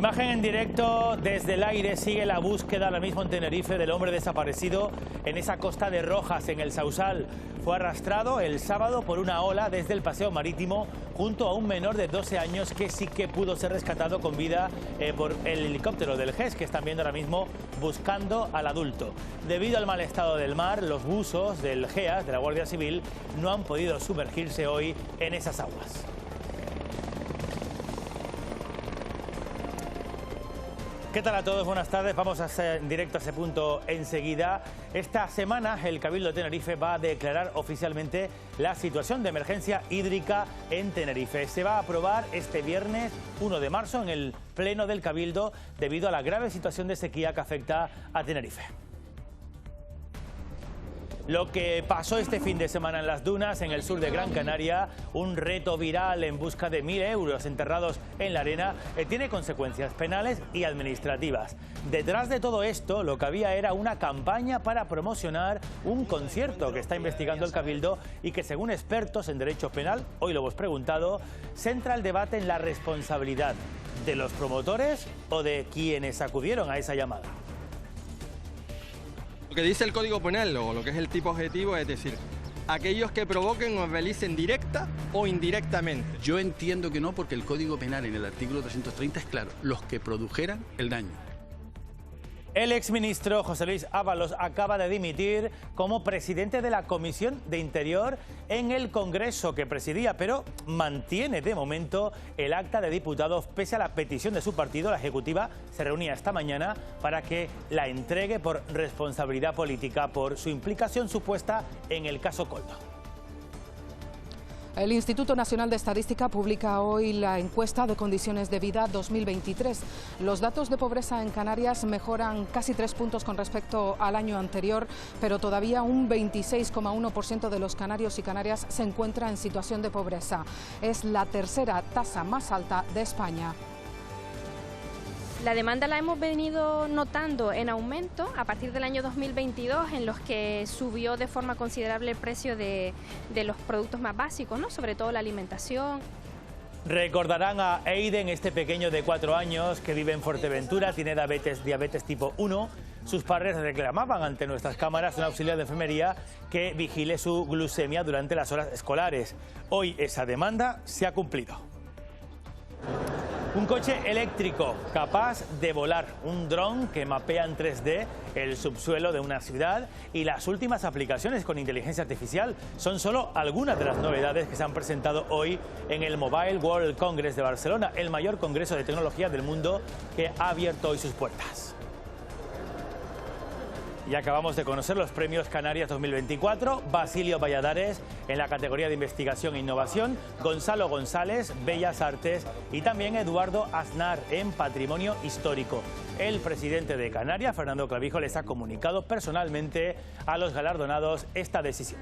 Imagen en directo desde el aire. Sigue la búsqueda ahora mismo en Tenerife del hombre desaparecido en esa costa de Rojas, en el Sausal. Fue arrastrado el sábado por una ola desde el paseo marítimo junto a un menor de 12 años que sí que pudo ser rescatado con vida por el helicóptero del GES, que están viendo ahora mismo buscando al adulto. Debido al mal estado del mar, los buzos del GEAS, de la Guardia Civil, no han podido sumergirse hoy en esas aguas. ¿Qué tal a todos? Buenas tardes. Vamos a hacer en directo a ese punto enseguida. Esta semana el Cabildo de Tenerife va a declarar oficialmente la situación de emergencia hídrica en Tenerife. Se va a aprobar este viernes 1 de marzo en el Pleno del Cabildo debido a la grave situación de sequía que afecta a Tenerife. Lo que pasó este fin de semana en las dunas, en el sur de Gran Canaria, un reto viral en busca de 1.000 euros enterrados en la arena, tiene consecuencias penales y administrativas. Detrás de todo esto, lo que había era una campaña para promocionar un concierto que está investigando el Cabildo y que, según expertos en derecho penal, hoy lo hemos preguntado, centra el debate en la responsabilidad de los promotores o de quienes acudieron a esa llamada. Lo que dice el Código Penal, o lo que es el tipo objetivo, es decir, aquellos que provoquen o realicen directa o indirectamente. Yo entiendo que no, porque el Código Penal en el artículo 330 es claro, los que produjeran el daño. El exministro José Luis Ábalos acaba de dimitir como presidente de la Comisión de Interior en el Congreso que presidía, pero mantiene de momento el acta de diputados pese a la petición de su partido. La Ejecutiva se reunía esta mañana para que la entregue por responsabilidad política por su implicación supuesta en el caso Coldo. El Instituto Nacional de Estadística publica hoy la encuesta de condiciones de vida 2023. Los datos de pobreza en Canarias mejoran casi 3 puntos con respecto al año anterior, pero todavía un 26,1% de los canarios y canarias se encuentra en situación de pobreza. Es la tercera tasa más alta de España. La demanda la hemos venido notando en aumento a partir del año 2022, en los que subió de forma considerable el precio de los productos más básicos, ¿no? Sobre todo la alimentación. Recordarán a Aiden, este pequeño de 4 años que vive en Fuerteventura, tiene diabetes tipo 1. Sus padres reclamaban ante nuestras cámaras un auxiliar de enfermería que vigile su glucemia durante las horas escolares. Hoy esa demanda se ha cumplido. Un coche eléctrico capaz de volar, un dron que mapea en 3D el subsuelo de una ciudad, y las últimas aplicaciones con inteligencia artificial son solo algunas de las novedades que se han presentado hoy en el Mobile World Congress de Barcelona, el mayor congreso de tecnología del mundo que ha abierto hoy sus puertas. Y acabamos de conocer los premios Canarias 2024, Basilio Valladares en la categoría de Investigación e Innovación, Gonzalo González, Bellas Artes, y también Eduardo Aznar en Patrimonio Histórico. El presidente de Canarias, Fernando Clavijo, les ha comunicado personalmente a los galardonados esta decisión.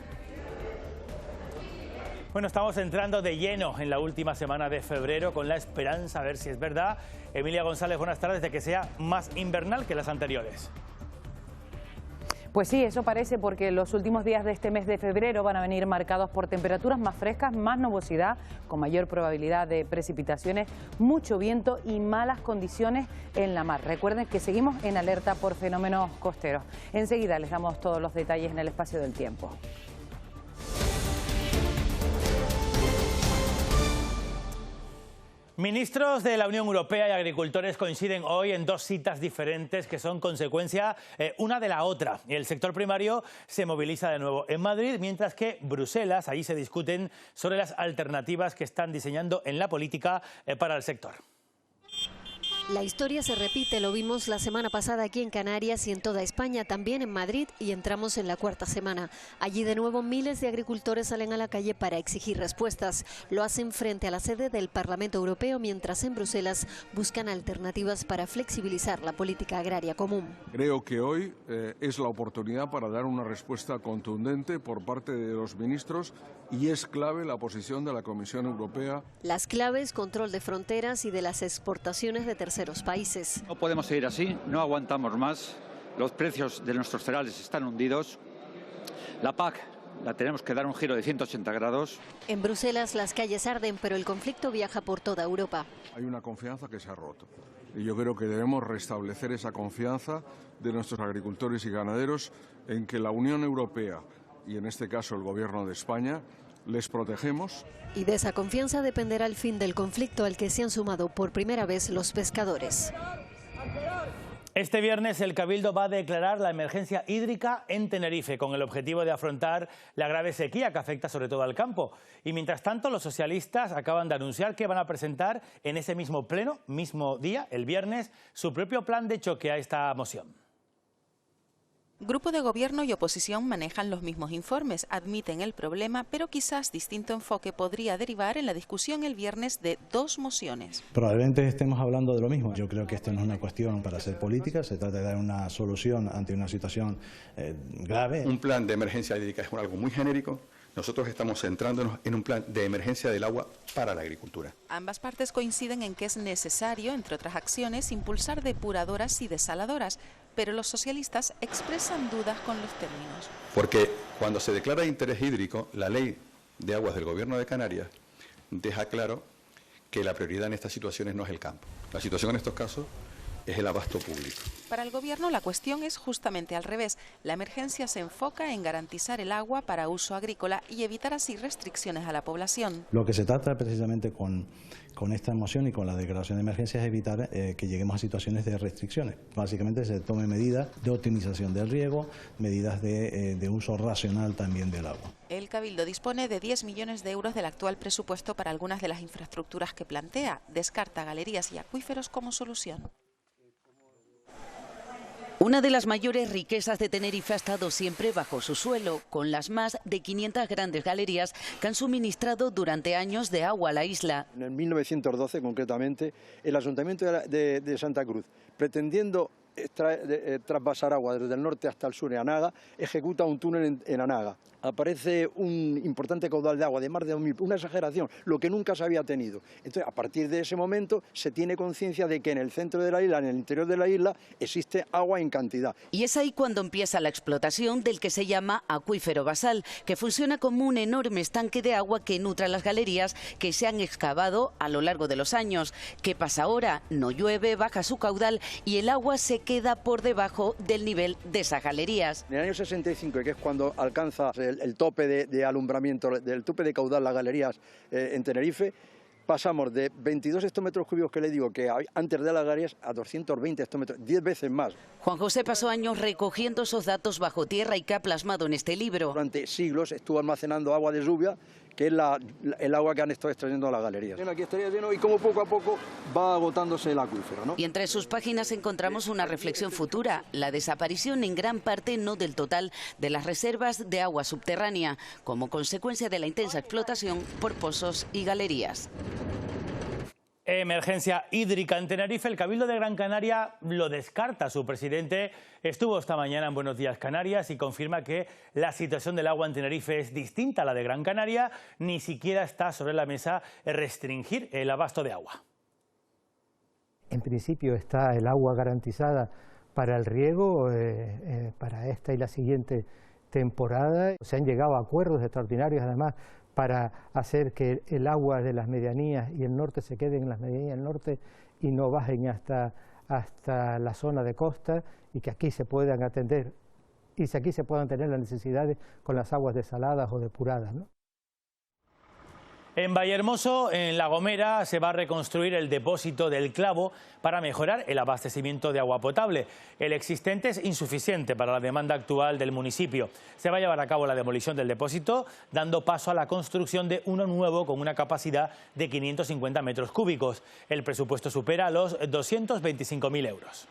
Bueno, estamos entrando de lleno en la última semana de febrero con la esperanza, a ver si es verdad, Emilia González, buenas tardes, de que sea más invernal que las anteriores. Pues sí, eso parece, porque los últimos días de este mes de febrero van a venir marcados por temperaturas más frescas, más nubosidad, con mayor probabilidad de precipitaciones, mucho viento y malas condiciones en la mar. Recuerden que seguimos en alerta por fenómenos costeros. Enseguida les damos todos los detalles en el espacio del tiempo. Ministros de la Unión Europea y agricultores coinciden hoy en 2 citas diferentes que son consecuencia una de la otra. El sector primario se moviliza de nuevo en Madrid, mientras que Bruselas, allí se discuten sobre las alternativas que están diseñando en la política para el sector. La historia se repite, lo vimos la semana pasada aquí en Canarias y en toda España, también en Madrid, y entramos en la 4ª semana. Allí de nuevo miles de agricultores salen a la calle para exigir respuestas. Lo hacen frente a la sede del Parlamento Europeo, mientras en Bruselas buscan alternativas para flexibilizar la política agraria común. Creo que hoy es la oportunidad para dar una respuesta contundente por parte de los ministros, y es clave la posición de la Comisión Europea. Las claves: control de fronteras y de las exportaciones de terceros países. No podemos seguir así, no aguantamos más. Los precios de nuestros cereales están hundidos. La PAC la tenemos que dar un giro de 180 grados. En Bruselas las calles arden, pero el conflicto viaja por toda Europa. Hay una confianza que se ha roto. Y yo creo que debemos restablecer esa confianza de nuestros agricultores y ganaderos en que la Unión Europea, y en este caso el Gobierno de España, les protegemos. Y de esa confianza dependerá el fin del conflicto al que se han sumado por primera vez los pescadores. Este viernes el Cabildo va a declarar la emergencia hídrica en Tenerife con el objetivo de afrontar la grave sequía que afecta sobre todo al campo. Y mientras tanto los socialistas acaban de anunciar que van a presentar en ese mismo pleno, mismo día, el viernes, su propio plan de choque a esta moción. Grupo de gobierno y oposición manejan los mismos informes, admiten el problema, pero quizás distinto enfoque podría derivar en la discusión el viernes de dos mociones. Probablemente estemos hablando de lo mismo. Yo creo que esto no es una cuestión para hacer política, se trata de dar una solución ante una situación grave. Un plan de emergencia hídrica es algo muy genérico. Nosotros estamos centrándonos en un plan de emergencia del agua para la agricultura. Ambas partes coinciden en que es necesario, entre otras acciones, impulsar depuradoras y desaladoras, pero los socialistas expresan dudas con los términos. Porque cuando se declara interés hídrico, la ley de aguas del Gobierno de Canarias deja claro que la prioridad en estas situaciones no es el campo. La situación en estos casos es el abasto público. Para el Gobierno la cuestión es justamente al revés. La emergencia se enfoca en garantizar el agua para uso agrícola y evitar así restricciones a la población. Lo que se trata precisamente con esta moción y con la declaración de emergencia es evitar que lleguemos a situaciones de restricciones. Básicamente se tomen medidas de optimización del riego, medidas de uso racional también del agua. El Cabildo dispone de 10 millones de euros del actual presupuesto para algunas de las infraestructuras que plantea. Descarta galerías y acuíferos como solución. Una de las mayores riquezas de Tenerife ha estado siempre bajo su suelo, con las más de 500 grandes galerías que han suministrado durante años de agua a la isla. En 1912, concretamente, el Ayuntamiento de Santa Cruz, pretendiendo trasvasar agua desde el norte hasta el sur en Anaga, ejecuta un túnel en Anaga. Aparece un importante caudal de agua de más de 2000, una exageración, lo que nunca se había tenido. Entonces, a partir de ese momento, se tiene conciencia de que en el centro de la isla, en el interior de la isla, existe agua en cantidad. Y es ahí cuando empieza la explotación del que se llama acuífero basal, que funciona como un enorme estanque de agua que nutre las galerías que se han excavado a lo largo de los años. ¿Qué pasa ahora? No llueve, baja su caudal y el agua se queda por debajo del nivel de esas galerías. En el año 65, que es cuando alcanza el tope de alumbramiento, del tope de caudal las galerías en Tenerife, pasamos de 22 hectómetros cúbicos que le digo que antes de las galerías a 220 hectómetros, 10 veces más. Juan José pasó años recogiendo esos datos bajo tierra y que ha plasmado en este libro. Durante siglos estuvo almacenando agua de lluvia, que es el agua que han estado extrayendo las galerías. Aquí estaría lleno y como poco a poco va agotándose el acuífero, ¿no? Y entre sus páginas encontramos una reflexión futura, la desaparición en gran parte, no del total, de las reservas de agua subterránea, como consecuencia de la intensa explotación por pozos y galerías. Emergencia hídrica en Tenerife. El Cabildo de Gran Canaria lo descarta. Su presidente estuvo esta mañana en Buenos Días Canarias y confirma que la situación del agua en Tenerife es distinta a la de Gran Canaria. Ni siquiera está sobre la mesa restringir el abasto de agua. En principio está el agua garantizada para el riego, para esta y la siguiente temporada. Se han llegado a acuerdos extraordinarios además para hacer que el agua de las medianías y el norte se queden en las medianías del norte y no bajen hasta la zona de costa y que aquí se puedan atender y aquí se puedan tener las necesidades con las aguas desaladas o depuradas, ¿no? En Vallehermoso, en La Gomera, se va a reconstruir el depósito del Clavo para mejorar el abastecimiento de agua potable. El existente es insuficiente para la demanda actual del municipio. Se va a llevar a cabo la demolición del depósito, dando paso a la construcción de uno nuevo con una capacidad de 550 metros cúbicos. El presupuesto supera los 225.000 euros.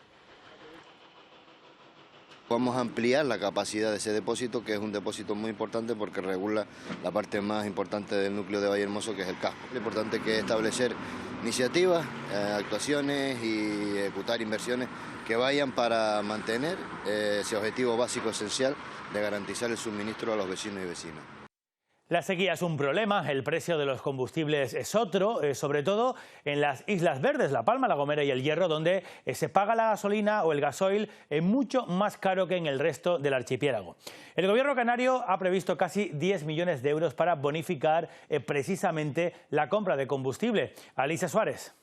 Vamos a ampliar la capacidad de ese depósito, que es un depósito muy importante porque regula la parte más importante del núcleo de Vallehermoso, que es el casco. Lo importante que es establecer iniciativas, actuaciones y ejecutar inversiones que vayan para mantener ese objetivo básico esencial de garantizar el suministro a los vecinos y vecinas. La sequía es un problema, el precio de los combustibles es otro, sobre todo en las Islas Verdes, La Palma, La Gomera y El Hierro, donde se paga la gasolina o el gasoil mucho más caro que en el resto del archipiélago. El gobierno canario ha previsto casi 10 millones de euros para bonificar precisamente la compra de combustible. Alicia Suárez.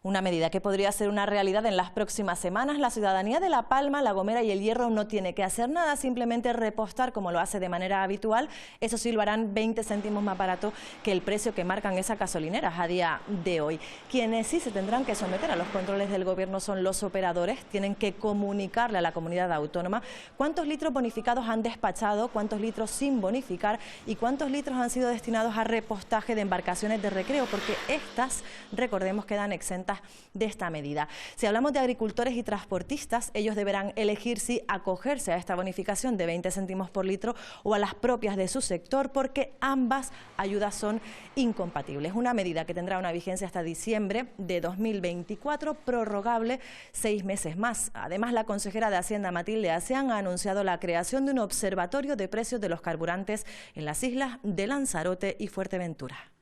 Una medida que podría ser una realidad en las próximas semanas. La ciudadanía de La Palma, La Gomera y El Hierro no tiene que hacer nada, simplemente repostar como lo hace de manera habitual. Eso sí, lo harán 20 céntimos más barato que el precio que marcan esas gasolineras a día de hoy. Quienes sí se tendrán que someter a los controles del gobierno son los operadores. Tienen que comunicarle a la comunidad autónoma cuántos litros bonificados han despachado, cuántos litros sin bonificar y cuántos litros han sido destinados a repostaje de embarcaciones de recreo, porque estas, recordemos, quedan exentas de esta medida. Si hablamos de agricultores y transportistas, ellos deberán elegir si acogerse a esta bonificación de 20 céntimos por litro o a las propias de su sector, porque ambas ayudas son incompatibles. Una medida que tendrá una vigencia hasta diciembre de 2024, prorrogable 6 meses más. Además, la consejera de Hacienda, Matilde Asean, ha anunciado la creación de un observatorio de precios de los carburantes en las islas de Lanzarote y Fuerteventura.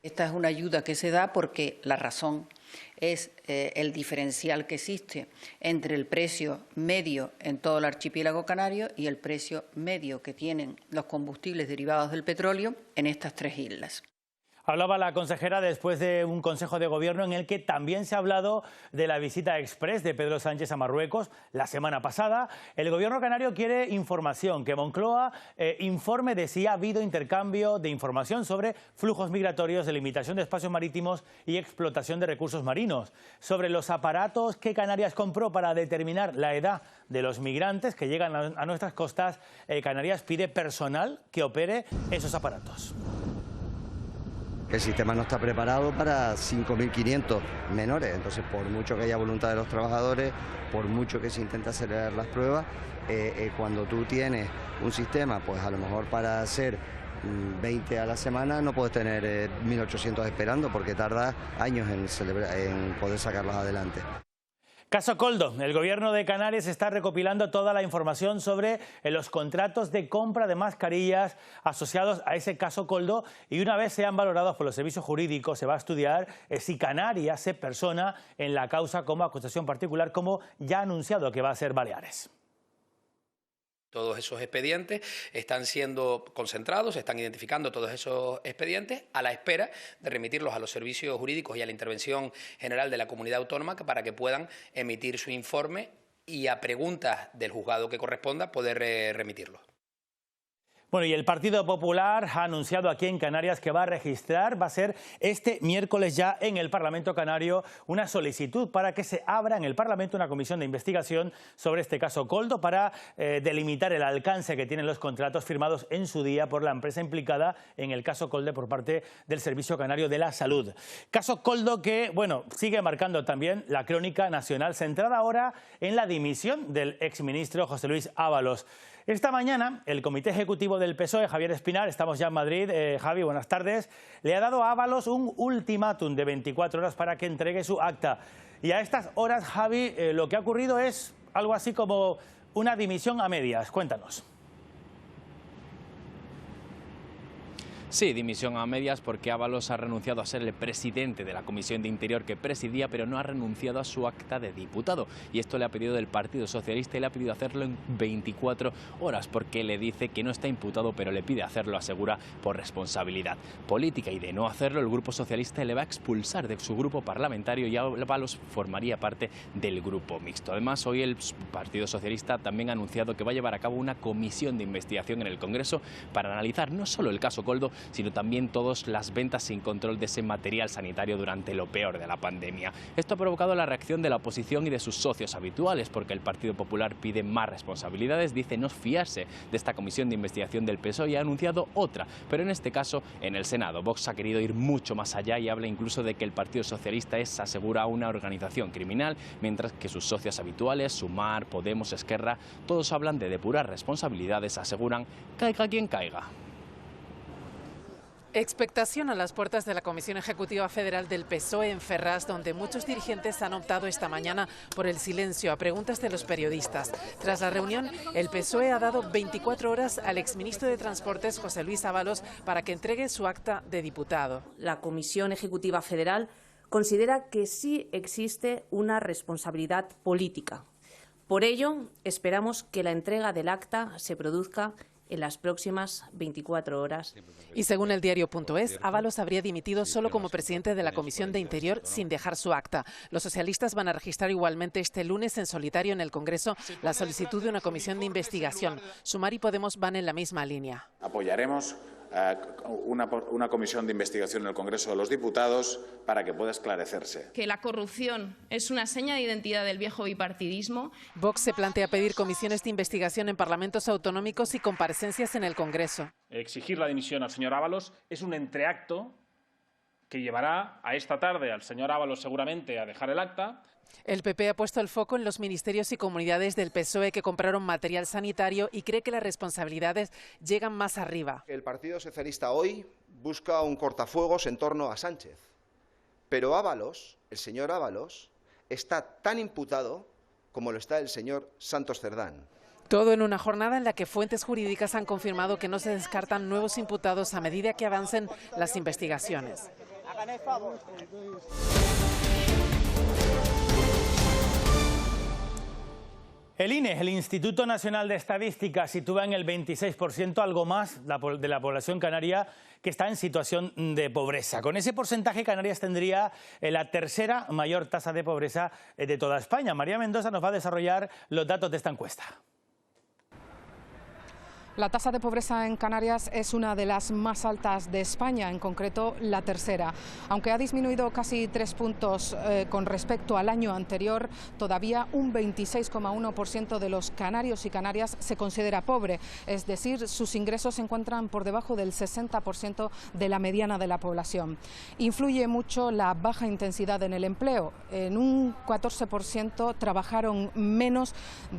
Esta es una ayuda que se da porque la razón es el diferencial que existe entre el precio medio en todo el archipiélago canario y el precio medio que tienen los combustibles derivados del petróleo en estas 3 islas. Hablaba la consejera después de un Consejo de Gobierno en el que también se ha hablado de la visita express de Pedro Sánchez a Marruecos la semana pasada. El Gobierno canario quiere información, que Moncloa informe de si ha habido intercambio de información sobre flujos migratorios, delimitación de espacios marítimos y explotación de recursos marinos. Sobre los aparatos que Canarias compró para determinar la edad de los migrantes que llegan a nuestras costas, Canarias pide personal que opere esos aparatos. El sistema no está preparado para 5.500 menores, entonces por mucho que haya voluntad de los trabajadores, por mucho que se intente acelerar las pruebas, cuando tú tienes un sistema, pues a lo mejor para hacer 20 a la semana no puedes tener 1.800 esperando porque tarda años en poder sacarlos adelante. Caso Koldo. El Gobierno de Canarias está recopilando toda la información sobre los contratos de compra de mascarillas asociados a ese caso Koldo, y una vez sean valorados por los servicios jurídicos se va a estudiar si Canarias se persona en la causa como acusación particular, como ya ha anunciado que va a ser Baleares. Todos esos expedientes están siendo concentrados, se están identificando todos esos expedientes a la espera de remitirlos a los servicios jurídicos y a la intervención general de la comunidad autónoma para que puedan emitir su informe y a preguntas del juzgado que corresponda poder remitirlos. Bueno, y el Partido Popular ha anunciado aquí en Canarias que va a ser este miércoles ya en el Parlamento Canario una solicitud para que se abra en el Parlamento una comisión de investigación sobre este caso Koldo para delimitar el alcance que tienen los contratos firmados en su día por la empresa implicada en el caso Koldo por parte del Servicio Canario de la Salud. Caso Koldo que, bueno, sigue marcando también la crónica nacional, centrada ahora en la dimisión del exministro José Luis Ábalos. Esta mañana, el Comité Ejecutivo del PSOE, Javier Espinar, estamos ya en Madrid, Javi, buenas tardes, le ha dado a Ábalos un ultimátum de 24 horas para que entregue su acta. Y a estas horas, Javi, lo que ha ocurrido es algo así como una dimisión a medias. Cuéntanos. Sí, dimisión a medias porque Ábalos ha renunciado a ser el presidente de la Comisión de Interior que presidía, pero no ha renunciado a su acta de diputado. Y esto le ha pedido el Partido Socialista y le ha pedido hacerlo en 24 horas porque le dice que no está imputado, pero le pide hacerlo, asegura, por responsabilidad política. Y de no hacerlo, el Grupo Socialista le va a expulsar de su grupo parlamentario y Ábalos formaría parte del grupo mixto. Además, hoy el Partido Socialista también ha anunciado que va a llevar a cabo una comisión de investigación en el Congreso para analizar no solo el caso Koldo, sino también todas las ventas sin control de ese material sanitario durante lo peor de la pandemia. Esto ha provocado la reacción de la oposición y de sus socios habituales, porque el Partido Popular pide más responsabilidades, dice no fiarse de esta comisión de investigación del PSOE y ha anunciado otra, pero en este caso en el Senado. Vox ha querido ir mucho más allá y habla incluso de que el Partido Socialista asegura una organización criminal, mientras que sus socios habituales, Sumar, Podemos, Esquerra, todos hablan de depurar responsabilidades, aseguran caiga quien caiga. Expectación a las puertas de la Comisión Ejecutiva Federal del PSOE en Ferraz, donde muchos dirigentes han optado esta mañana por el silencio a preguntas de los periodistas. Tras la reunión, el PSOE ha dado 24 horas al exministro de Transportes, José Luis Ábalos, para que entregue su acta de diputado. La Comisión Ejecutiva Federal considera que sí existe una responsabilidad política. Por ello, esperamos que la entrega del acta se produzca en las próximas 24 horas. Y según el diario.es, Ábalos habría dimitido solo como presidente de la Comisión de Interior sin dejar su acta. Los socialistas van a registrar igualmente este lunes en solitario en el Congreso la solicitud de una comisión de investigación. Sumar y Podemos van en la misma línea. Apoyaremos una comisión de investigación en el Congreso de los Diputados para que pueda esclarecerse. Que la corrupción es una seña de identidad del viejo bipartidismo. Vox se plantea pedir comisiones de investigación en parlamentos autonómicos y comparecencias en el Congreso. Exigir la dimisión al señor Ábalos es un entreacto que llevará a esta tarde al señor Ábalos seguramente a dejar el acta. El PP ha puesto el foco en los ministerios y comunidades del PSOE que compraron material sanitario y cree que las responsabilidades llegan más arriba. El Partido Socialista hoy busca un cortafuegos en torno a Sánchez, pero Ábalos, el señor Ábalos, está tan imputado como lo está el señor Santos Cerdán. Todo en una jornada en la que fuentes jurídicas han confirmado que no se descartan nuevos imputados a medida que avancen las investigaciones. El INE, el Instituto Nacional de Estadística, sitúa en el 26%, algo más, de la población canaria que está en situación de pobreza. Con ese porcentaje, Canarias tendría la tercera mayor tasa de pobreza de toda España. María Mendoza nos va a desarrollar los datos de esta encuesta. La tasa de pobreza en Canarias es una de las más altas de España, en concreto la tercera. Aunque ha disminuido casi 3 puntos con respecto al año anterior, todavía un 26,1% de los canarios y canarias se considera pobre, es decir, sus ingresos se encuentran por debajo del 60% de la mediana de la población. Influye mucho la baja intensidad en el empleo. En un 14% trabajaron menos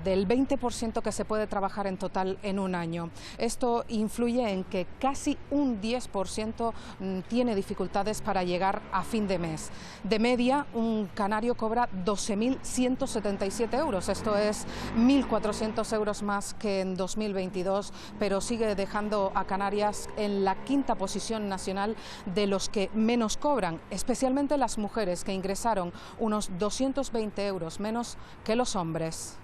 del 20% que se puede trabajar en total en un año. Esto influye en que casi un 10% tiene dificultades para llegar a fin de mes. De media, un canario cobra 12.177 euros, esto es 1.400 euros más que en 2022, pero sigue dejando a Canarias en la quinta posición nacional de los que menos cobran, especialmente las mujeres, que ingresaron unos 220 euros menos que los hombres.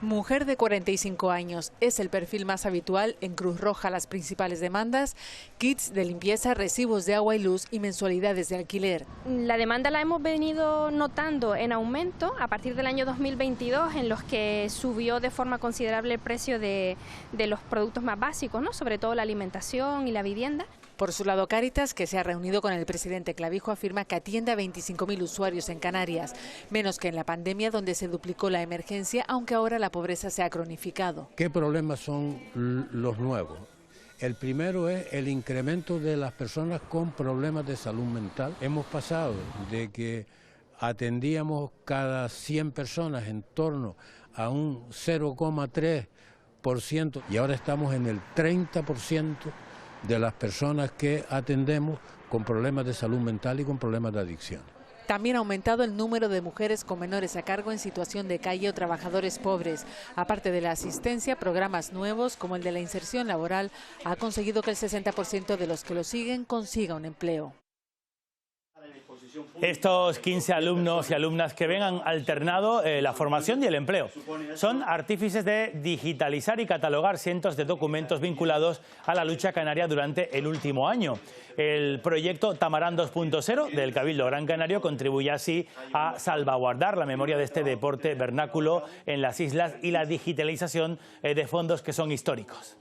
Mujer de 45 años es el perfil más habitual en Cruz Roja. Las principales demandas: kits de limpieza, recibos de agua y luz y mensualidades de alquiler. La demanda la hemos venido notando en aumento a partir del año 2022, en los que subió de forma considerable el precio de los productos más básicos, ¿no? Sobre todo la alimentación y la vivienda. Por su lado, Cáritas, que se ha reunido con el presidente Clavijo, afirma que atiende a 25.000 usuarios en Canarias, menos que en la pandemia, donde se duplicó la emergencia, aunque ahora la pobreza se ha cronificado. ¿Qué problemas son los nuevos? El primero es el incremento de las personas con problemas de salud mental. Hemos pasado de que atendíamos cada 100 personas en torno a un 0,3% y ahora estamos en el 30% de las personas que atendemos con problemas de salud mental y con problemas de adicción. También ha aumentado el número de mujeres con menores a cargo en situación de calle o trabajadores pobres. Aparte de la asistencia, programas nuevos como el de la inserción laboral ha conseguido que el 60% de los que lo siguen consiga un empleo. Estos 15 alumnos y alumnas que ven han alternado la formación y el empleo. Son artífices de digitalizar y catalogar cientos de documentos vinculados a la lucha canaria durante el último año. El proyecto Tamarán 2.0 del Cabildo Gran Canario contribuye así a salvaguardar la memoria de este deporte vernáculo en las islas y la digitalización de fondos que son históricos.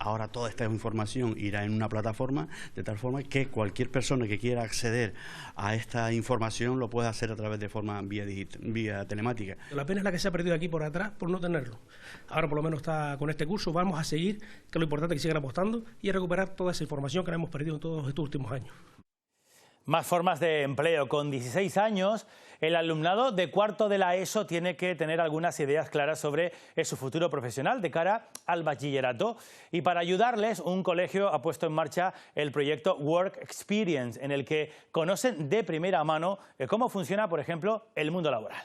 Ahora toda esta información irá en una plataforma, de tal forma que cualquier persona que quiera acceder a esta información lo pueda hacer a través de forma vía telemática. La pena es la que se ha perdido aquí por atrás por no tenerlo. Ahora por lo menos está con este curso, vamos a seguir, que es lo importante, que sigan apostando y a recuperar toda esa información que hemos perdido en todos estos últimos años. Más formas de empleo. Con 16 años, el alumnado de cuarto de la ESO tiene que tener algunas ideas claras sobre su futuro profesional de cara al bachillerato. Y para ayudarles, un colegio ha puesto en marcha el proyecto Work Experience, en el que conocen de primera mano cómo funciona, por ejemplo, el mundo laboral.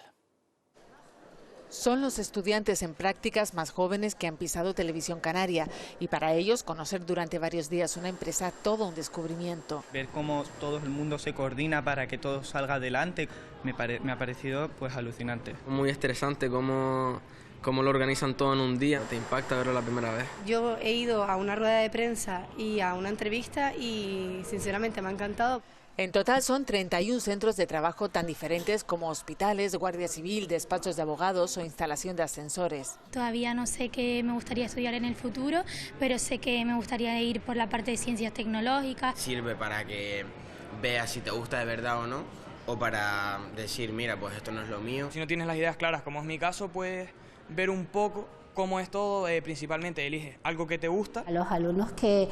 Son los estudiantes en prácticas más jóvenes que han pisado Televisión Canaria y para ellos conocer durante varios días una empresa todo un descubrimiento. Ver cómo todo el mundo se coordina para que todo salga adelante me ha parecido pues alucinante. Muy estresante cómo cómo lo organizan todo en un día. Te impacta verlo la primera vez. Yo he ido a una rueda de prensa y a una entrevista y sinceramente me ha encantado. En total son 31 centros de trabajo tan diferentes como hospitales, guardia civil, despachos de abogados o instalación de ascensores. Todavía no sé qué me gustaría estudiar en el futuro, pero sé que me gustaría ir por la parte de ciencias tecnológicas. Sirve para que veas si te gusta de verdad o no, o para decir, mira, pues esto no es lo mío. Si no tienes las ideas claras, como es mi caso, puedes ver un poco cómo es todo, principalmente elige algo que te gusta. A los alumnos que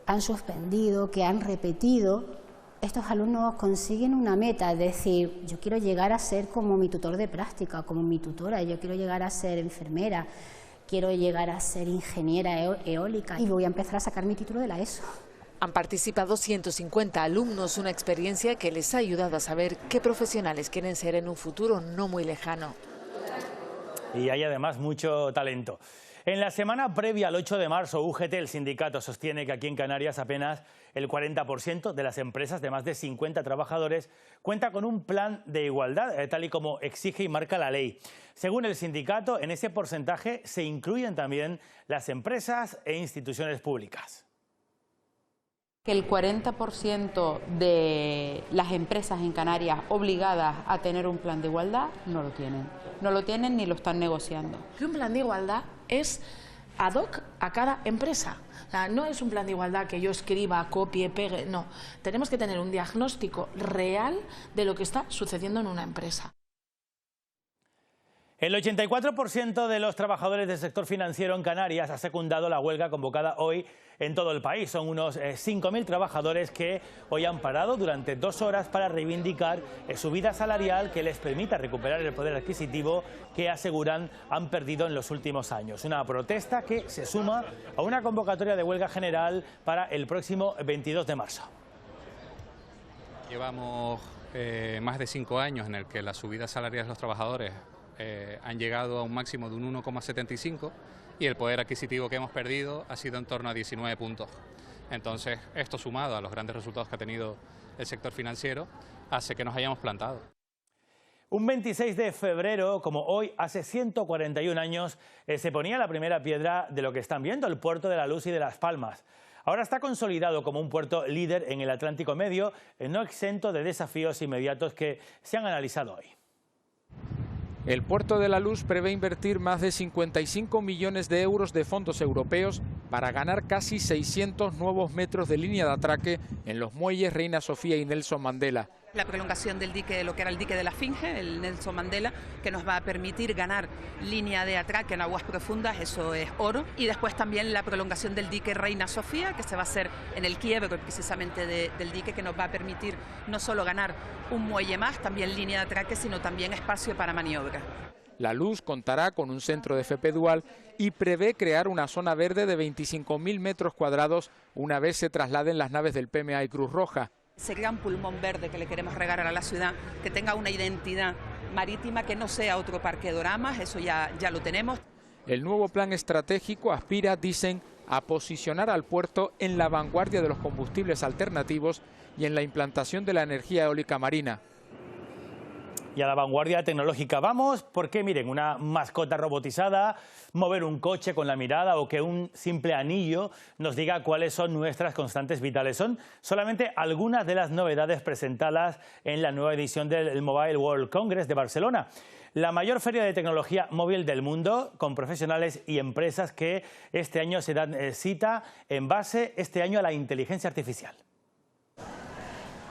han suspendido, que han repetido, estos alumnos consiguen una meta, es decir, yo quiero llegar a ser como mi tutor de práctica, como mi tutora, yo quiero llegar a ser enfermera, quiero llegar a ser ingeniera eólica y voy a empezar a sacar mi título de la ESO. Han participado 150 alumnos, una experiencia que les ha ayudado a saber qué profesionales quieren ser en un futuro no muy lejano. Y hay además mucho talento. En la semana previa al 8 de marzo, UGT, el sindicato, sostiene que aquí en Canarias apenas el 40% de las empresas de más de 50 trabajadores cuenta con un plan de igualdad, tal y como exige y marca la ley. Según el sindicato, en ese porcentaje se incluyen también las empresas e instituciones públicas. Que el 40% de las empresas en Canarias obligadas a tener un plan de igualdad no lo tienen. No lo tienen ni lo están negociando. Que un plan de igualdad es ad hoc a cada empresa. O sea, no es un plan de igualdad que yo escriba, copie, pegue, no. Tenemos que tener un diagnóstico real de lo que está sucediendo en una empresa. El 84% de los trabajadores del sector financiero en Canarias ha secundado la huelga convocada hoy en todo el país. Son unos 5.000 trabajadores que hoy han parado durante 2 horas para reivindicar subida salarial que les permita recuperar el poder adquisitivo que aseguran han perdido en los últimos años. Una protesta que se suma a una convocatoria de huelga general para el próximo 22 de marzo. Llevamos más de 5 años en el que las subidas salariales de los trabajadores han llegado a un máximo de un 1,75 y el poder adquisitivo que hemos perdido ha sido en torno a 19 puntos. Entonces, esto sumado a los grandes resultados que ha tenido el sector financiero hace que nos hayamos plantado. Un 26 de febrero, como hoy, hace 141 años, se ponía la primera piedra de lo que están viendo, el puerto de La Luz y de Las Palmas. Ahora está consolidado como un puerto líder en el Atlántico Medio, no exento de desafíos inmediatos que se han analizado hoy. El Puerto de La Luz prevé invertir más de 55 millones de euros de fondos europeos para ganar casi 600 nuevos metros de línea de atraque en los muelles Reina Sofía y Nelson Mandela. La prolongación del dique, lo que era el dique de la Finge, el Nelson Mandela, que nos va a permitir ganar línea de atraque en aguas profundas, eso es oro. Y después también la prolongación del dique Reina Sofía, que se va a hacer en el quiebre precisamente del dique, que nos va a permitir no solo ganar un muelle más, también línea de atraque, sino también espacio para maniobra. La Luz contará con un centro de FP dual y prevé crear una zona verde de 25.000 metros cuadrados una vez se trasladen las naves del PMA y Cruz Roja. Ese gran pulmón verde que le queremos regalar a la ciudad, que tenga una identidad marítima, que no sea otro parque Doramas, eso ya lo tenemos. El nuevo plan estratégico aspira, dicen, a posicionar al puerto en la vanguardia de los combustibles alternativos y en la implantación de la energía eólica marina. Y a la vanguardia tecnológica vamos, porque miren, una mascota robotizada, mover un coche con la mirada o que un simple anillo nos diga cuáles son nuestras constantes vitales. Son solamente algunas de las novedades presentadas en la nueva edición del Mobile World Congress de Barcelona. La mayor feria de tecnología móvil del mundo, con profesionales y empresas que este año se dan cita en base a la inteligencia artificial.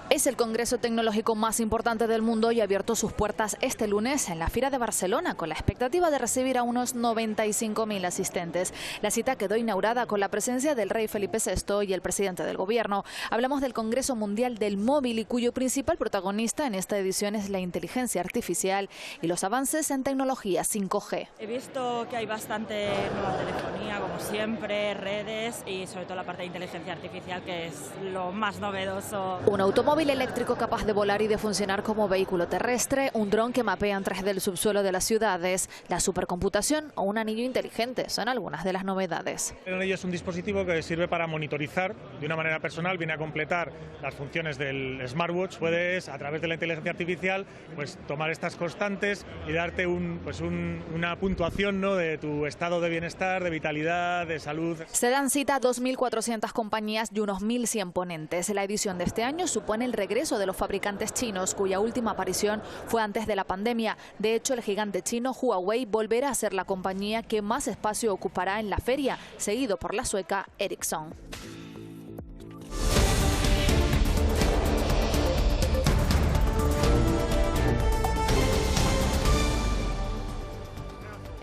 Es el congreso tecnológico más importante del mundo y ha abierto sus puertas este lunes en la Fira de Barcelona con la expectativa de recibir a unos 95.000 asistentes. La cita quedó inaugurada con la presencia del rey Felipe VI y el presidente del gobierno. Hablamos del Congreso Mundial del Móvil y cuyo principal protagonista en esta edición es la inteligencia artificial y los avances en tecnología 5G. He visto que hay bastante nueva telefonía, como siempre, redes y sobre todo la parte de inteligencia artificial, que es lo más novedoso. Un automóvil automóvil eléctrico capaz de volar y de funcionar como vehículo terrestre, un dron que mapea en 3D el subsuelo de las ciudades, la supercomputación o un anillo inteligente son algunas de las novedades. El anillo es un dispositivo que sirve para monitorizar de una manera personal, viene a completar las funciones del smartwatch. Puedes, a través de la inteligencia artificial, pues tomar estas constantes y darte una puntuación, ¿no?, de tu estado de bienestar, de vitalidad, de salud. Se dan cita 2.400 compañías y unos 1.100 ponentes. La edición de este año supone el regreso de los fabricantes chinos, cuya última aparición fue antes de la pandemia. De hecho, el gigante chino Huawei volverá a ser la compañía que más espacio ocupará en la feria, seguido por la sueca Ericsson.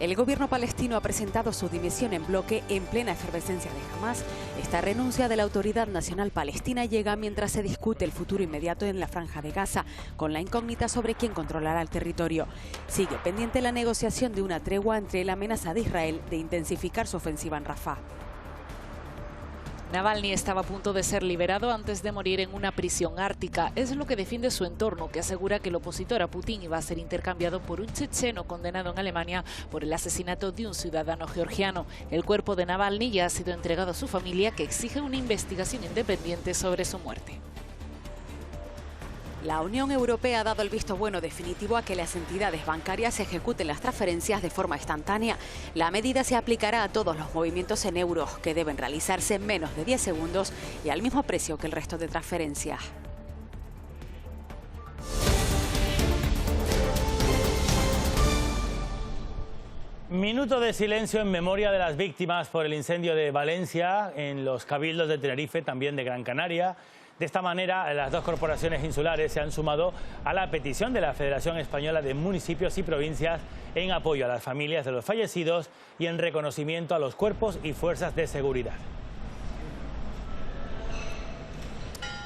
El gobierno palestino ha presentado su dimisión en bloque en plena efervescencia de Hamás. Esta renuncia de la Autoridad Nacional Palestina llega mientras se discute el futuro inmediato en la Franja de Gaza, con la incógnita sobre quién controlará el territorio. Sigue pendiente la negociación de una tregua entre la amenaza de Israel de intensificar su ofensiva en Rafah. Navalny estaba a punto de ser liberado antes de morir en una prisión ártica. Es lo que defiende su entorno, que asegura que el opositor a Putin iba a ser intercambiado por un checheno condenado en Alemania por el asesinato de un ciudadano georgiano. El cuerpo de Navalny ya ha sido entregado a su familia, que exige una investigación independiente sobre su muerte. La Unión Europea ha dado el visto bueno definitivo a que las entidades bancarias ejecuten las transferencias de forma instantánea. La medida se aplicará a todos los movimientos en euros, que deben realizarse en menos de 10 segundos y al mismo precio que el resto de transferencias. Minuto de silencio en memoria de las víctimas por el incendio de Valencia, en los cabildos de Tenerife, también de Gran Canaria. De esta manera, las dos corporaciones insulares se han sumado a la petición de la Federación Española de Municipios y Provincias en apoyo a las familias de los fallecidos y en reconocimiento a los cuerpos y fuerzas de seguridad.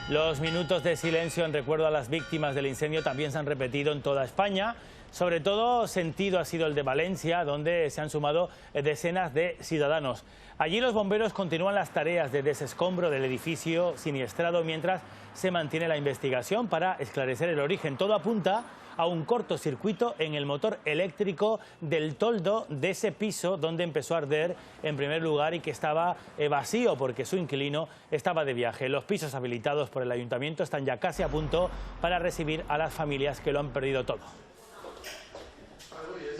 Los minutos de silencio en recuerdo a las víctimas del incendio también se han repetido en toda España. Sobre todo sentido ha sido el de Valencia, donde se han sumado decenas de ciudadanos. Allí los bomberos continúan las tareas de desescombro del edificio siniestrado mientras se mantiene la investigación para esclarecer el origen. Todo apunta a un cortocircuito en el motor eléctrico del toldo de ese piso donde empezó a arder en primer lugar y que estaba vacío porque su inquilino estaba de viaje. Los pisos habilitados por el ayuntamiento están ya casi a punto para recibir a las familias que lo han perdido todo.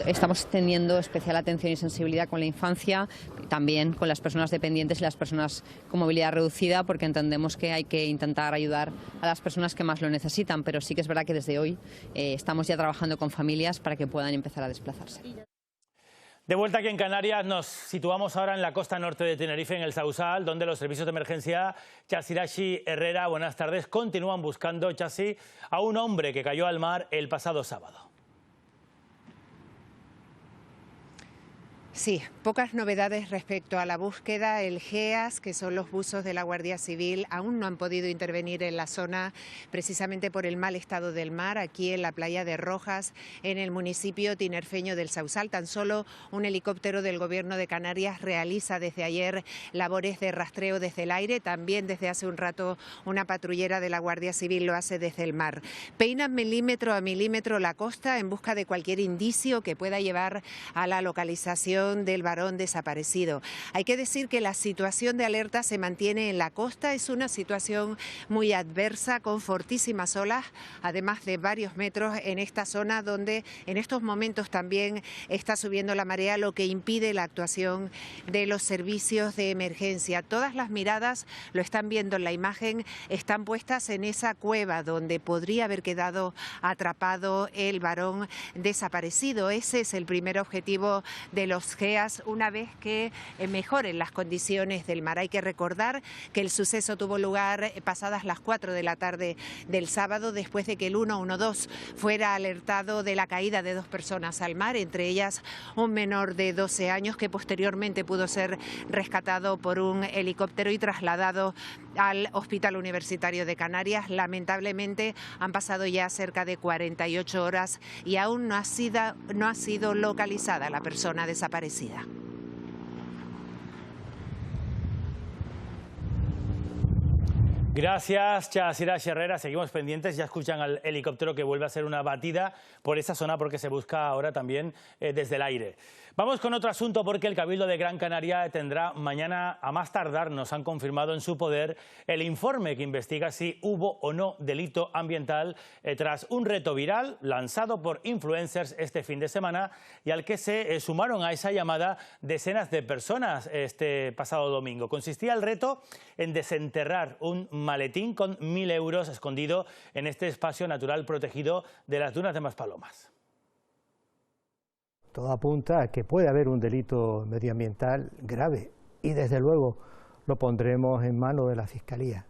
Estamos teniendo especial atención y sensibilidad con la infancia, también con las personas dependientes y las personas con movilidad reducida, porque entendemos que hay que intentar ayudar a las personas que más lo necesitan, pero sí que es verdad que desde hoy estamos ya trabajando con familias para que puedan empezar a desplazarse. De vuelta aquí en Canarias, nos situamos ahora en la costa norte de Tenerife, en el Sausal, donde los servicios de emergencia Chasirashi Herrera, buenas tardes, continúan buscando, Chasi, a un hombre que cayó al mar el pasado sábado. Sí, pocas novedades respecto a la búsqueda. El GEAS, que son los buzos de la Guardia Civil, aún no han podido intervenir en la zona precisamente por el mal estado del mar, aquí en la playa de Rojas, en el municipio tinerfeño del Sausal. Tan solo un helicóptero del Gobierno de Canarias realiza desde ayer labores de rastreo desde el aire. También desde hace un rato una patrullera de la Guardia Civil lo hace desde el mar. Peinan milímetro a milímetro la costa en busca de cualquier indicio que pueda llevar a la localización del varón desaparecido. Hay que decir que la situación de alerta se mantiene en la costa. Es una situación muy adversa, con fortísimas olas, además de varios metros en esta zona donde en estos momentos también está subiendo la marea, lo que impide la actuación de los servicios de emergencia. Todas las miradas, lo están viendo en la imagen, están puestas en esa cueva donde podría haber quedado atrapado el varón desaparecido. Ese es el primer objetivo de los GEAS una vez que mejoren las condiciones del mar. Hay que recordar que el suceso tuvo lugar pasadas las 4 de la tarde del sábado, después de que el 112 fuera alertado de la caída de 2 personas al mar, entre ellas un menor de 12 años que posteriormente pudo ser rescatado por un helicóptero y trasladado al Hospital Universitario de Canarias. Lamentablemente han pasado ya cerca de 48 horas y aún no ha sido localizada la persona desaparecida. Gracias, Chasira Herrera. Seguimos pendientes. Ya escuchan al helicóptero que vuelve a hacer una batida por esa zona porque se busca ahora también desde el aire. Vamos con otro asunto porque el Cabildo de Gran Canaria tendrá mañana, a más tardar, nos han confirmado en su poder, el informe que investiga si hubo o no delito ambiental tras un reto viral lanzado por influencers este fin de semana y al que se sumaron a esa llamada decenas de personas este pasado domingo. Consistía el reto en desenterrar un maletín con 1.000 euros escondido en este espacio natural protegido de las dunas de Maspalomas. Todo apunta a que puede haber un delito medioambiental grave y desde luego lo pondremos en manos de la Fiscalía.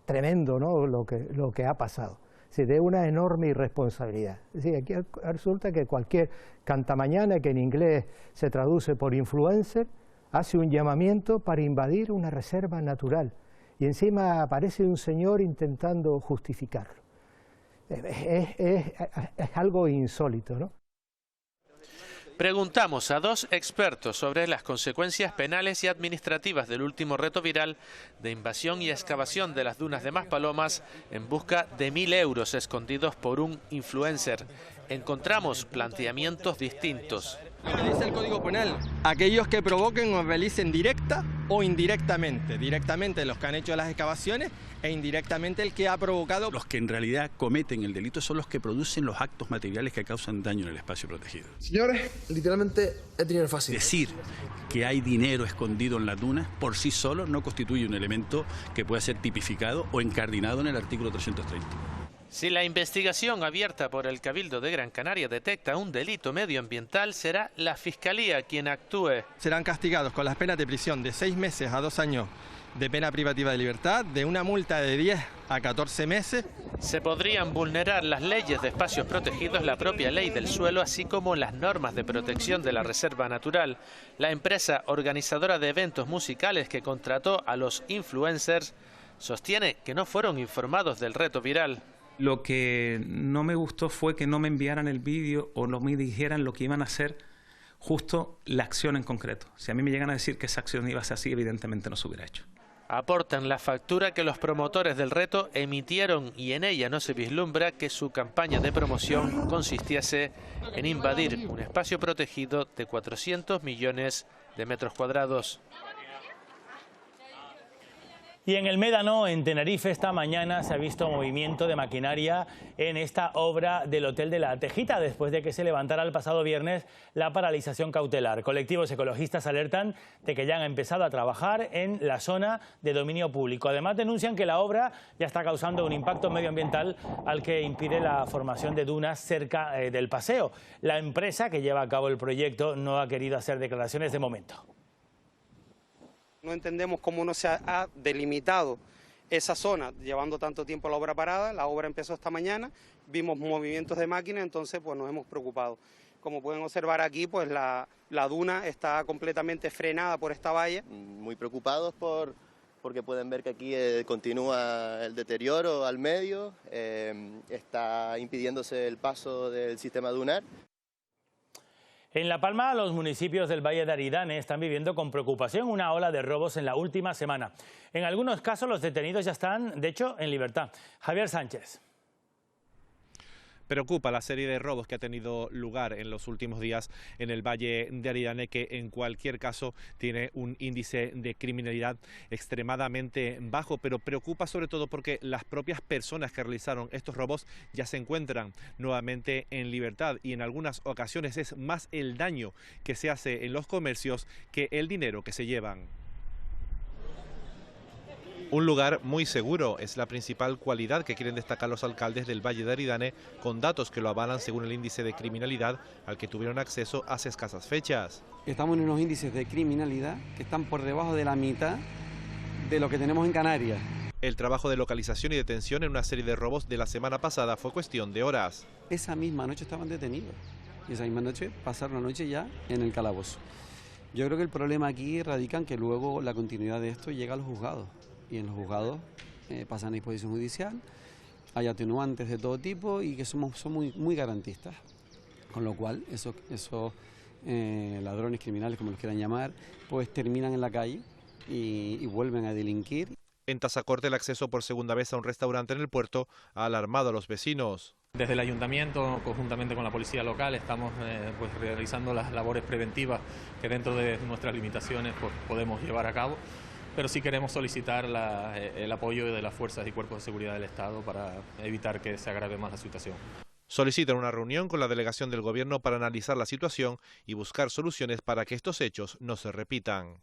Tremendo, ¿no?, lo que ha pasado. Sí, de una enorme irresponsabilidad. Sí, aquí resulta que cualquier cantamañana, que en inglés se traduce por influencer, hace un llamamiento para invadir una reserva natural y encima aparece un señor intentando justificarlo. Es algo insólito, ¿no? Preguntamos a dos expertos sobre las consecuencias penales y administrativas del último reto viral de invasión y excavación de las dunas de Maspalomas en busca de 1.000 euros escondidos por un influencer. Encontramos planteamientos distintos. Lo que dice el Código Penal, aquellos que provoquen o realicen directa o indirectamente. Directamente los que han hecho las excavaciones e indirectamente el que ha provocado. Los que en realidad cometen el delito son los que producen los actos materiales que causan daño en el espacio protegido. Señores, literalmente es dinero fácil. Decir que hay dinero escondido en las dunas por sí solo no constituye un elemento que pueda ser tipificado o encardinado en el artículo 330. Si la investigación abierta por el Cabildo de Gran Canaria detecta un delito medioambiental, será la Fiscalía quien actúe. Serán castigados con las penas de prisión de 6 meses a 2 años de pena privativa de libertad, de una multa de 10 a 14 meses. Se podrían vulnerar las leyes de espacios protegidos, la propia ley del suelo, así como las normas de protección de la reserva natural. La empresa organizadora de eventos musicales que contrató a los influencers sostiene que no fueron informados del reto viral. Lo que no me gustó fue que no me enviaran el vídeo o no me dijeran lo que iban a hacer, justo la acción en concreto. Si a mí me llegan a decir que esa acción iba a ser así, evidentemente no se hubiera hecho. Aportan la factura que los promotores del reto emitieron y en ella no se vislumbra que su campaña de promoción consistiese en invadir un espacio protegido de 400 millones de metros cuadrados. Y en el Médano, en Tenerife, esta mañana se ha visto movimiento de maquinaria en esta obra del Hotel de la Tejita, después de que se levantara el pasado viernes la paralización cautelar. Colectivos ecologistas alertan de que ya han empezado a trabajar en la zona de dominio público. Además, denuncian que la obra ya está causando un impacto medioambiental al que impide la formación de dunas cerca del paseo. La empresa que lleva a cabo el proyecto no ha querido hacer declaraciones de momento. No entendemos cómo no se ha delimitado esa zona, llevando tanto tiempo la obra parada. La obra empezó esta mañana, vimos movimientos de máquina, entonces pues nos hemos preocupado. Como pueden observar aquí, pues la duna está completamente frenada por esta valla. Muy preocupados porque pueden ver que aquí continúa el deterioro al medio, está impidiéndose el paso del sistema dunar. En La Palma, los municipios del Valle de Aridane están viviendo con preocupación una ola de robos en la última semana. En algunos casos, los detenidos ya están, de hecho, en libertad. Javier Sánchez. Preocupa la serie de robos que ha tenido lugar en los últimos días en el Valle de Aridane, que en cualquier caso tiene un índice de criminalidad extremadamente bajo, pero preocupa sobre todo porque las propias personas que realizaron estos robos ya se encuentran nuevamente en libertad y en algunas ocasiones es más el daño que se hace en los comercios que el dinero que se llevan. Un lugar muy seguro es la principal cualidad que quieren destacar los alcaldes del Valle de Aridane, con datos que lo avalan según el índice de criminalidad al que tuvieron acceso hace escasas fechas. Estamos en unos índices de criminalidad que están por debajo de la mitad de lo que tenemos en Canarias. El trabajo de localización y detención en una serie de robos de la semana pasada fue cuestión de horas. Esa misma noche estaban detenidos y esa misma noche pasaron la noche ya en el calabozo. Yo creo que el problema aquí radica en que luego la continuidad de esto llega a los juzgados. Y en los juzgados pasan a disposición judicial, hay atenuantes de todo tipo y que son muy garantistas. Con lo cual, esos ladrones criminales, como los quieran llamar, pues terminan en la calle y vuelven a delinquir. En Tazacorte, el acceso por segunda vez a un restaurante en el puerto ha alarmado a los vecinos. Desde el ayuntamiento, conjuntamente con la policía local, estamos pues realizando las labores preventivas que dentro de nuestras limitaciones pues, podemos llevar a cabo, pero sí queremos solicitar el apoyo de las fuerzas y cuerpos de seguridad del Estado para evitar que se agrave más la situación. Solicitan una reunión con la delegación del Gobierno para analizar la situación y buscar soluciones para que estos hechos no se repitan.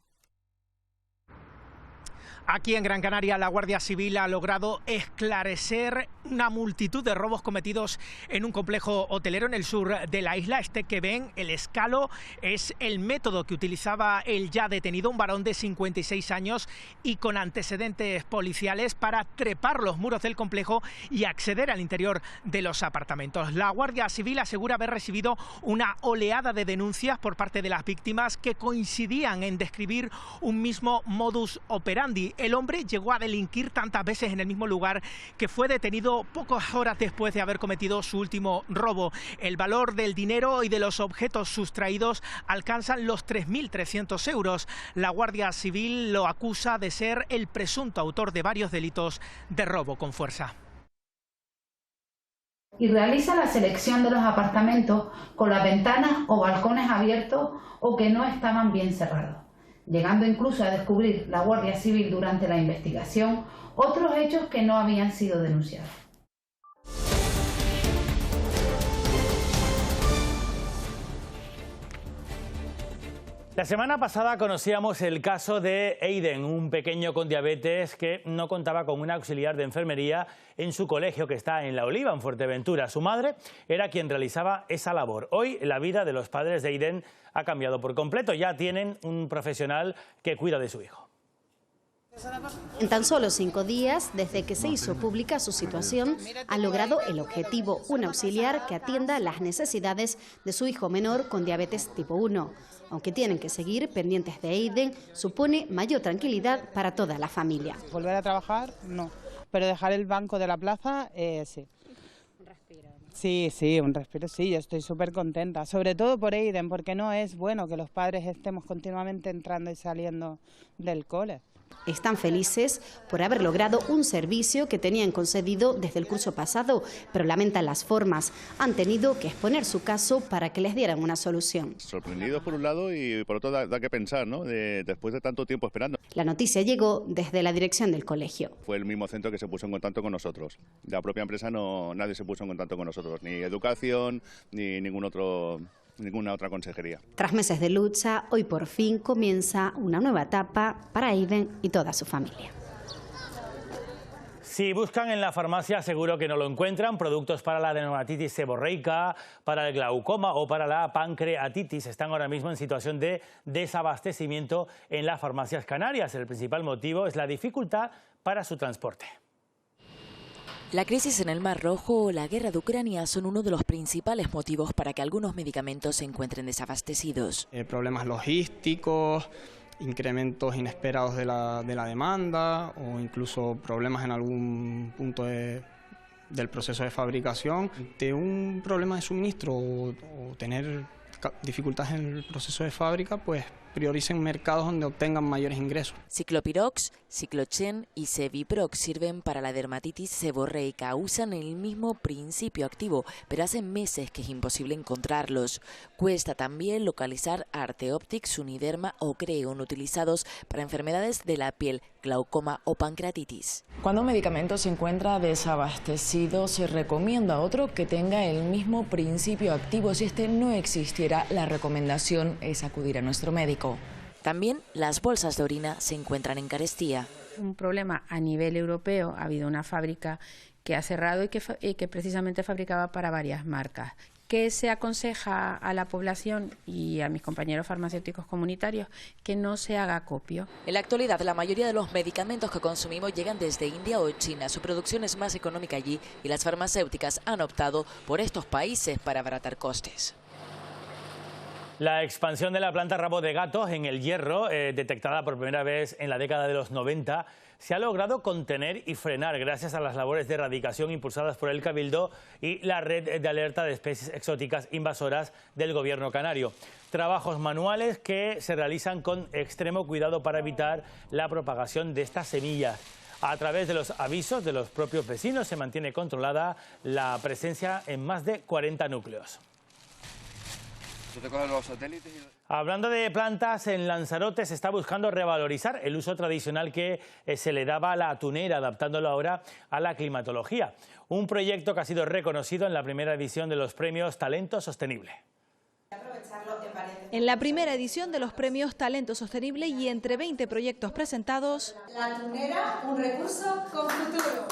Aquí en Gran Canaria la Guardia Civil ha logrado esclarecer una multitud de robos cometidos en un complejo hotelero en el sur de la isla. Este que ven, el escalo, es el método que utilizaba el ya detenido, un varón de 56 años y con antecedentes policiales, para trepar los muros del complejo y acceder al interior de los apartamentos. La Guardia Civil asegura haber recibido una oleada de denuncias por parte de las víctimas que coincidían en describir un mismo modus operandi. El hombre llegó a delinquir tantas veces en el mismo lugar que fue detenido pocas horas después de haber cometido su último robo. El valor del dinero y de los objetos sustraídos alcanzan los 3.300 euros. La Guardia Civil lo acusa de ser el presunto autor de varios delitos de robo con fuerza. Y realiza la selección de los apartamentos con las ventanas o balcones abiertos o que no estaban bien cerrados, llegando incluso a descubrir la Guardia Civil durante la investigación otros hechos que no habían sido denunciados. La semana pasada conocíamos el caso de Aiden, un pequeño con diabetes que no contaba con un auxiliar de enfermería en su colegio, que está en La Oliva, en Fuerteventura. Su madre era quien realizaba esa labor. Hoy la vida de los padres de Aiden ha cambiado por completo. Ya tienen un profesional que cuida de su hijo. En tan solo 5 días, desde que se hizo pública su situación, ha logrado el objetivo: un auxiliar que atienda las necesidades de su hijo menor con diabetes tipo 1. Aunque tienen que seguir pendientes de Aiden, supone mayor tranquilidad para toda la familia. Volver a trabajar, no, pero dejar el banco de la plaza, sí. Un respiro, ¿no? Sí, un respiro, sí, yo estoy súper contenta, sobre todo por Aiden, porque no es bueno que los padres estemos continuamente entrando y saliendo del cole. Están felices por haber logrado un servicio que tenían concedido desde el curso pasado, pero lamentan las formas. Han tenido que exponer su caso para que les dieran una solución. Sorprendidos por un lado y por otro da que pensar, ¿no? Después de tanto tiempo esperando. La noticia llegó desde la dirección del colegio. Fue el mismo centro que se puso en contacto con nosotros. La propia empresa nadie se puso en contacto con nosotros, ni educación, ni ninguna otra consejería. Tras meses de lucha, hoy por fin comienza una nueva etapa para Aiden y toda su familia. Si buscan en la farmacia seguro que no lo encuentran. Productos para la dermatitis seborreica, para el glaucoma o para la pancreatitis están ahora mismo en situación de desabastecimiento en las farmacias canarias. El principal motivo es la dificultad para su transporte. La crisis en el Mar Rojo o la guerra de Ucrania son uno de los principales motivos para que algunos medicamentos se encuentren desabastecidos. Problemas logísticos, incrementos inesperados de la demanda o incluso problemas en algún punto del proceso de fabricación. De un problema de suministro o tener dificultades en el proceso de fábrica, pues prioricen mercados donde obtengan mayores ingresos. Ciclopirox, Ciclochen y Ceviprox sirven para la dermatitis seborreica. Usan el mismo principio activo, pero hace meses que es imposible encontrarlos. Cuesta también localizar Arteoptix, Uniderma o Creon, utilizados para enfermedades de la piel, glaucoma o pancreatitis. Cuando un medicamento se encuentra desabastecido, se recomienda otro que tenga el mismo principio activo. Si este no existiera, la recomendación es acudir a nuestro médico. También las bolsas de orina se encuentran en carestía. Un problema a nivel europeo. Ha habido una fábrica que ha cerrado y que precisamente fabricaba para varias marcas. ¿Qué se aconseja a la población y a mis compañeros farmacéuticos comunitarios? Que no se haga acopio. En la actualidad, la mayoría de los medicamentos que consumimos llegan desde India o China. Su producción es más económica allí y las farmacéuticas han optado por estos países para abaratar costes. La expansión de la planta rabo de gato en El Hierro, detectada por primera vez en la década de los 90, se ha logrado contener y frenar gracias a las labores de erradicación impulsadas por el Cabildo y la red de alerta de especies exóticas invasoras del Gobierno canario. Trabajos manuales que se realizan con extremo cuidado para evitar la propagación de estas semillas. A través de los avisos de los propios vecinos se mantiene controlada la presencia en más de 40 núcleos. Hablando de plantas, en Lanzarote se está buscando revalorizar el uso tradicional que se le daba a la tunera, adaptándolo ahora a la climatología. Un proyecto que ha sido reconocido en la primera edición de los premios Talento Sostenible. En la primera edición de los premios Talento Sostenible y entre 20 proyectos presentados, la tunera, un recurso con futuro.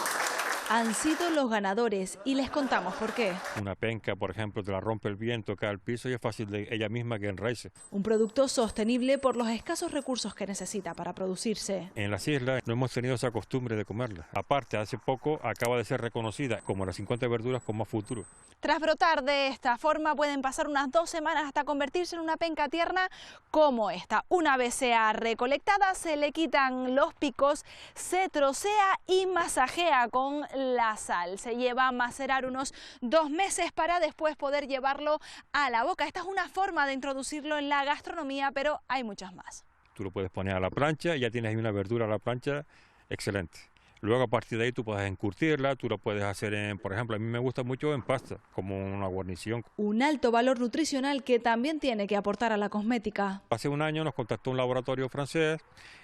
Han sido los ganadores y les contamos por qué. Una penca, por ejemplo, te la rompe el viento, cae al piso y es fácil de ella misma que enraice. Un producto sostenible por los escasos recursos que necesita para producirse. En las islas no hemos tenido esa costumbre de comerla. Aparte, hace poco acaba de ser reconocida como las 50 verduras con más futuro. Tras brotar de esta forma pueden pasar unas 2 semanas hasta convertirse en una penca tierna como esta. Una vez sea recolectada se le quitan los picos, se trocea y masajea con la sal. Se lleva a macerar unos 2 meses para después poder llevarlo a la boca. Esta es una forma de introducirlo en la gastronomía, pero hay muchas más. Tú lo puedes poner a la plancha y ya tienes ahí una verdura a la plancha excelente. Luego a partir de ahí tú puedes encurtirla, tú lo puedes hacer por ejemplo, a mí me gusta mucho en pasta, como una guarnición. Un alto valor nutricional que también tiene que aportar a la cosmética. Hace un año nos contactó un laboratorio francés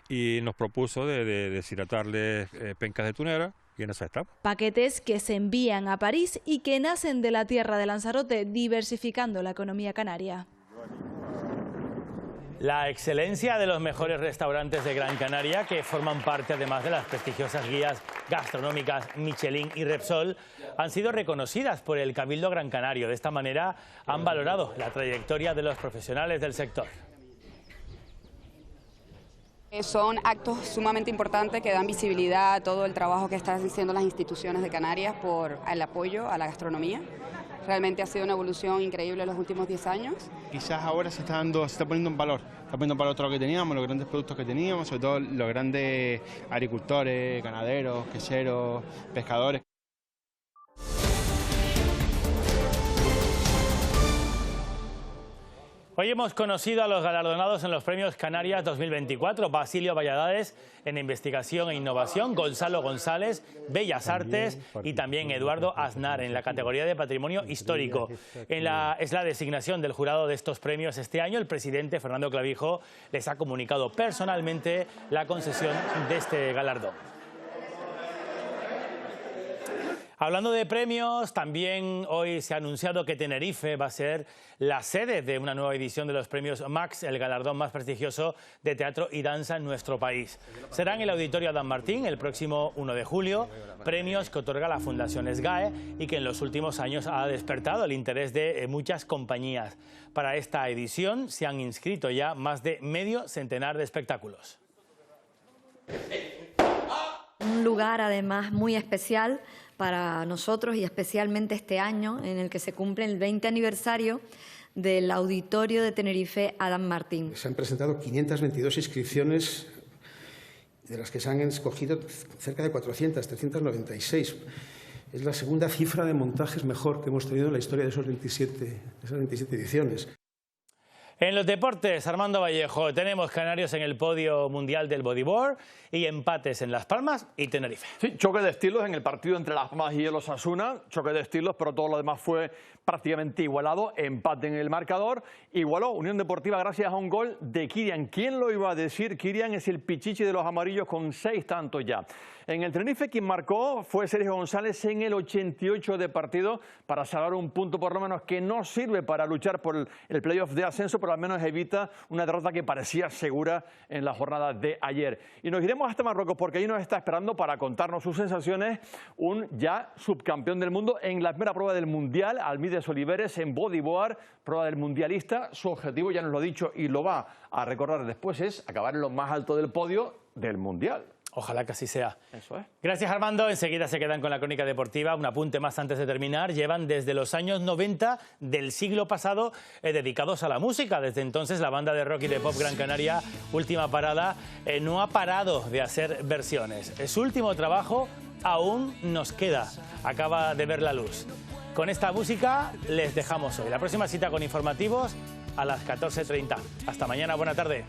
y nos propuso de deshidratarle pencas de tunera y en eso está. Paquetes que se envían a París y que nacen de la tierra de Lanzarote, diversificando la economía canaria. La excelencia de los mejores restaurantes de Gran Canaria, que forman parte además de las prestigiosas guías gastronómicas Michelin y Repsol, han sido reconocidas por el Cabildo Gran Canario. De esta manera han valorado la trayectoria de los profesionales del sector. Son actos sumamente importantes que dan visibilidad a todo el trabajo que están haciendo las instituciones de Canarias por el apoyo a la gastronomía. Realmente ha sido una evolución increíble en los últimos 10 años. Quizás ahora se está poniendo en valor. Está poniendo en valor todo lo que teníamos, los grandes productos que teníamos, sobre todo los grandes agricultores, ganaderos, queseros, pescadores. Hoy hemos conocido a los galardonados en los premios Canarias 2024, Basilio Valladares en Investigación e Innovación, Gonzalo González, Bellas Artes y también Eduardo Aznar en la categoría de Patrimonio Histórico. Es la designación del jurado de estos premios este año. El presidente Fernando Clavijo les ha comunicado personalmente la concesión de este galardón. Hablando de premios, también hoy se ha anunciado que Tenerife va a ser la sede de una nueva edición de los premios Max, el galardón más prestigioso de teatro y danza en nuestro país. Será en el Auditorio Adán Martín el próximo 1 de julio, premios que otorga la Fundación SGAE y que en los últimos años ha despertado el interés de muchas compañías. Para esta edición se han inscrito ya más de medio centenar de espectáculos. Un lugar además muy especial para nosotros y especialmente este año en el que se cumple el 20 aniversario del Auditorio de Tenerife Adán Martín. Se han presentado 522 inscripciones, de las que se han escogido cerca de 400, 396. Es la segunda cifra de montajes mejor que hemos tenido en la historia de esas 27 ediciones. En los deportes, Armando Vallejo, tenemos canarios en el podio mundial del bodyboard y empates en Las Palmas y Tenerife. Sí, choque de estilos en el partido entre Las Palmas y el Osasuna, choque de estilos, pero todo lo demás fue prácticamente igualado, empate en el marcador, igualó Unión Deportiva gracias a un gol de Kirian. ¿Quién lo iba a decir? Kirian es el pichichi de los amarillos con 6 tantos ya. En el Tenerife quien marcó fue Sergio González en el 88 de partido para salvar un punto por lo menos que no sirve para luchar por el playoff de ascenso, pero al menos evita una derrota que parecía segura en la jornada de ayer. Y nos iremos hasta Marruecos porque ahí nos está esperando para contarnos sus sensaciones un ya subcampeón del mundo en la primera prueba del Mundial, Almides Oliveres en bodyboard, prueba del mundialista. Su objetivo, ya nos lo ha dicho y lo va a recordar después, es acabar en lo más alto del podio del Mundial. Ojalá que así sea. Eso es. Gracias, Armando. Enseguida se quedan con la crónica deportiva. Un apunte más antes de terminar. Llevan desde los años 90 del siglo pasado dedicados a la música. Desde entonces la banda de rock y de pop Gran Canaria, Última Parada, no ha parado de hacer versiones. Su último trabajo aún nos queda. Acaba de ver la luz. Con esta música les dejamos hoy. La próxima cita con informativos a las 14:30. Hasta mañana. Buena tarde.